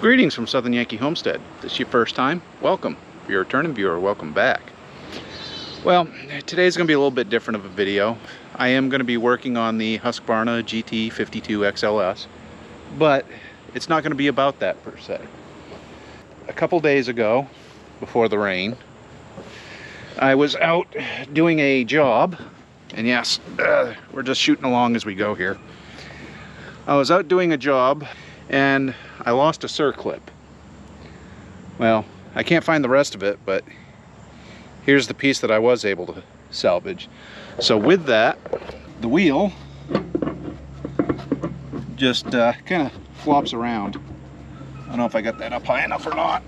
Greetings from Southern Yankee Homestead. If this is your first time, welcome. If you're a returning viewer, welcome back. Well, today's going to be a little bit different of a video. I am going to be working on the Husqvarna GT52 XLS, but it's not going to be about that per se. A couple days ago, before the rain, I was out doing a job, and yes, we're just shooting along as we go here. I was out doing a job and I lost a circlip. Well, I can't find the rest of it, but here's the piece that I was able to salvage. So with that, the wheel just kind of flops around. I don't know if I got that up high enough or not.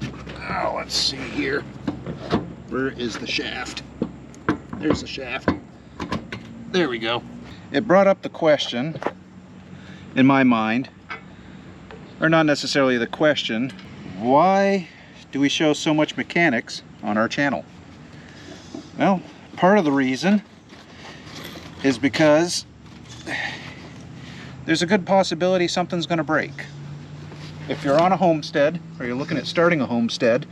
Oh, let's see here. Where is the shaft? There's the shaft. There we go. It brought up the question in my mind, or not necessarily the question, why do we show so much mechanics on our channel? Well, part of the reason is because there's a good possibility something's going to break. If you're on a homestead, or you're looking at starting a homestead,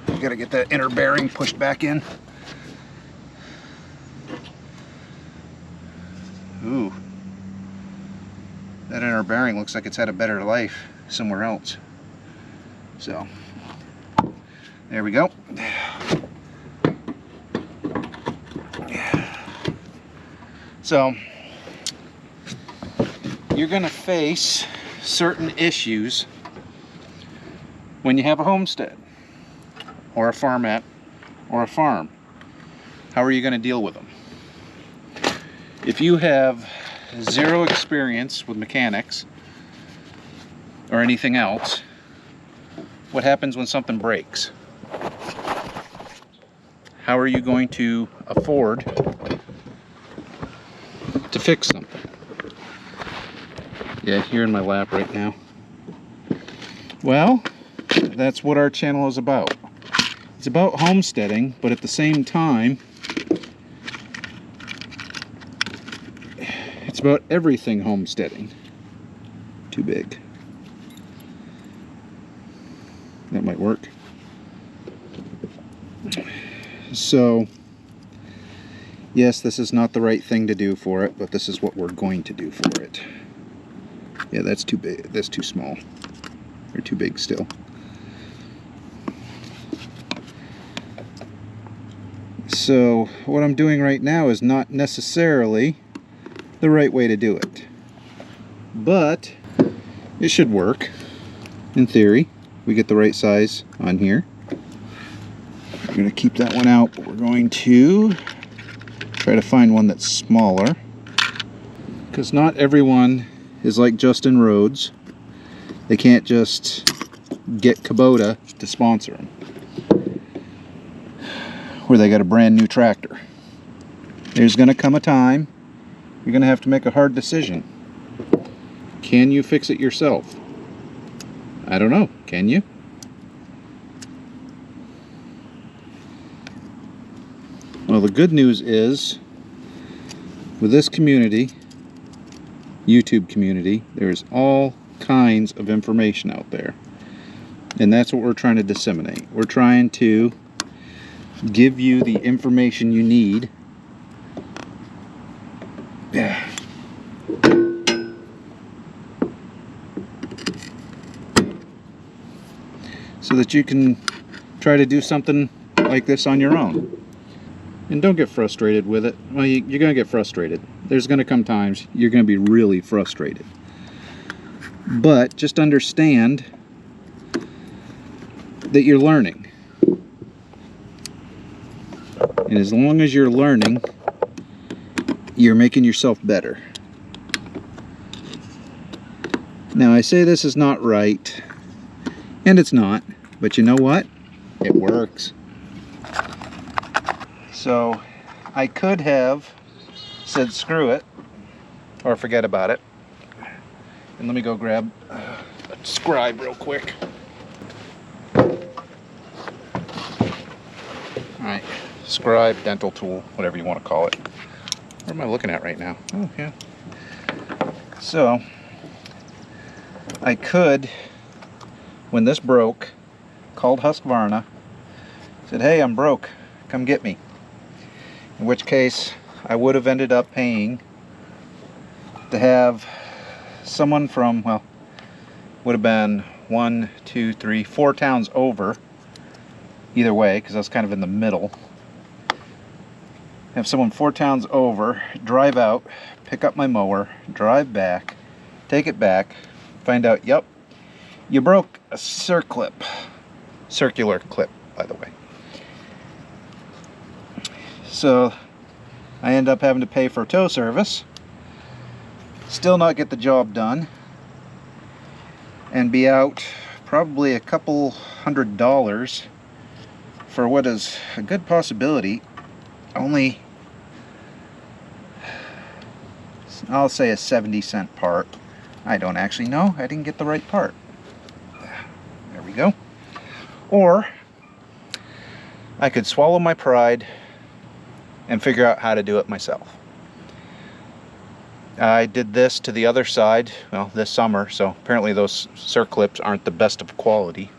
you got to get that inner bearing pushed back in. Ooh. That inner bearing looks like it's had a better life somewhere else. So, there we go. So, you're going to face certain issues when you have a homestead, or a farmette, or a farm. How are you going to deal with them? If you have zero experience with mechanics or anything else, what happens when something breaks? How are you going to afford to fix something? Yeah, you're in my lap right now. Well, that's what our channel is about. It's about homesteading, but at the same time, it's about everything homesteading. Too big. That might work. So, yes, this is not the right thing to do for it, but this is what we're going to do for it. Yeah, that's too big. That's too small. Or too big still. So, what I'm doing right now is not necessarily the right way to do it, but it should work in theory. We get the right size on here. We're going to keep that one out, but we're going to try to find one that's smaller, because not everyone is like Justin Rhodes. They can't just get Kubota to sponsor them, where they got a brand new tractor. There's going to come a time you're going to have to make a hard decision. Can you fix it yourself? I don't know. Can you? Well, the good news is, with this community, YouTube community, there's all kinds of information out there. And that's what we're trying to disseminate. We're trying to give you the information you need so that you can try to do something like this on your own. And don't get frustrated with it. Well, you're going to get frustrated. There's going to come times you're going to be really frustrated. But just understand that you're learning. And as long as you're learning, you're making yourself better. Now, I say this is not right, and it's not, but you know what? It works. So, I could have said screw it, or forget about it. And let me go grab a scribe real quick. Alright, scribe, dental tool, whatever you want to call it. What am I looking at right now? Oh, yeah. So, I could when this broke, called Husqvarna, said, hey, I'm broke, come get me. In which case I would have ended up paying to have someone from, well, would have been 1, 2, 3, 4 towns over, either way, because I was kind of in the middle. Have someone 4 towns over drive out, pick up my mower, drive back, take it back, find out, yep, you broke a circular clip, by the way. So I end up having to pay for tow service, still not get the job done, and be out probably a couple $100 for what is a good possibility only, I'll say, a 70-cent part. I don't actually know, I didn't get the right part. There we go. Or I could swallow my pride and figure out how to do it myself. I did this to the other side, well, this summer, so apparently those circlips aren't the best of quality.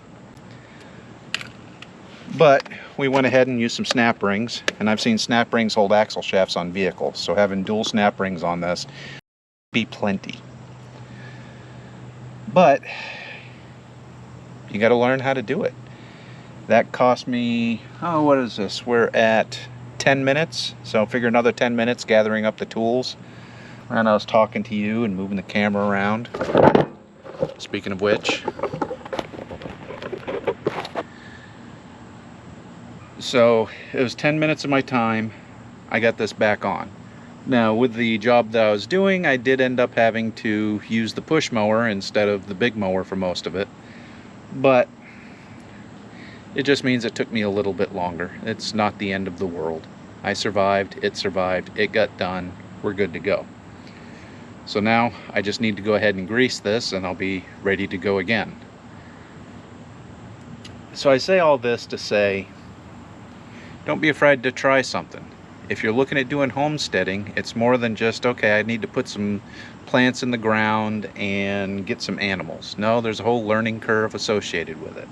But we went ahead and used some snap rings, and I've seen snap rings hold axle shafts on vehicles, so having dual snap rings on this be plenty. But you got to learn how to do it. That cost me, oh, what is this? We're at 10 minutes, so figure another 10 minutes gathering up the tools. And I was talking to you and moving the camera around. Speaking of which, so it was 10 minutes of my time. I got this back on. Now with the job that I was doing, I did end up having to use the push mower instead of the big mower for most of it, but it just means it took me a little bit longer. It's not the end of the world. I survived, it got done, we're good to go. So now I just need to go ahead and grease this and I'll be ready to go again. So I say all this to say, don't be afraid to try something. If you're looking at doing homesteading, it's more than just, okay, I need to put some plants in the ground and get some animals. No, there's a whole learning curve associated with it.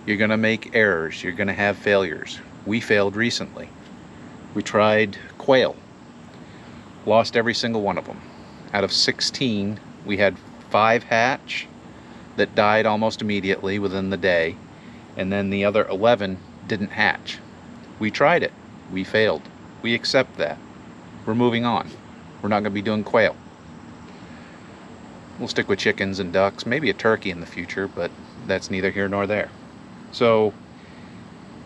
You're gonna make errors, you're gonna have failures. We failed recently. We tried quail, lost every single one of them. Out of 16, we had 5 hatch that died almost immediately within the day, and then the other 11 didn't hatch. We tried it, we failed. We accept that. We're moving on. We're not gonna be doing quail. We'll stick with chickens and ducks, maybe a turkey in the future, but that's neither here nor there. So,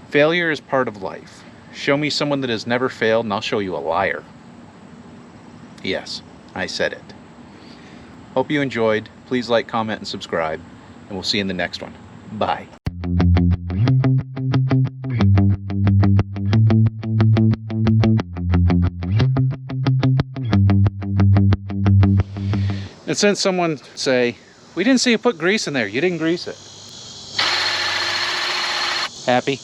failure is part of life. Show me someone that has never failed and I'll show you a liar. Yes, I said it. Hope you enjoyed. Please like, comment, and subscribe, and we'll see you in the next one. Bye. And since someone say, we didn't see you put grease in there, you didn't grease it. Happy?